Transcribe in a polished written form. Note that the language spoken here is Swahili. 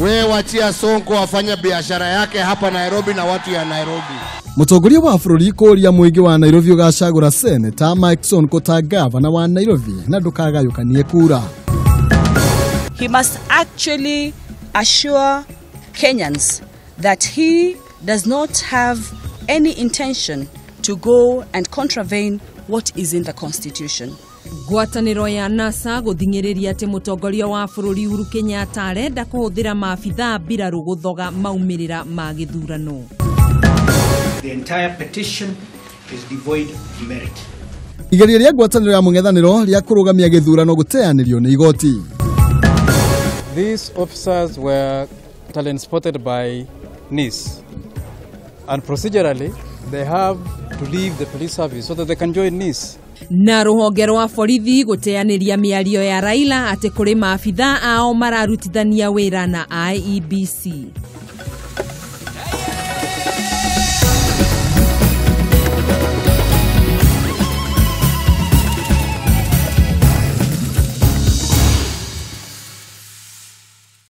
Wewe wachia Sonko afanya biashara yake hapa Nairobi na watu ya Nairobi. Mutongoria wa bũrũri kũria mũingĩ wa Nairobi ũgacagũra Senator Mike Sonko ta gavana wa Nairobi na ndũkagayũkanie kura. He must actually assure Kenyans that he does not have any intention to go and contravene what is in the constitution. Ngwatanĩro ya NASA gũthingĩrĩria atĩ mũtongoria wa bũrũri Uhuru Kenyatta arenda kũhũthĩra maabitha mbirarũ gũthoga maumĩrĩra ma gĩthurano. The entire petition is devoid of merit. Igeria rĩa ngwatanĩro ya mũng'ethanĩro rĩa kũrũgamia gĩthurano gũteanĩrio nĩ igoti. These officers were talent spotted by NIS, and procedurally they have to leave the police service so that they can join NIS. Na rũhonge rwa borithi gũteanĩria mĩario ya Raila atĩ kũrĩ maabitha ao mararutithania wĩra na IEBC.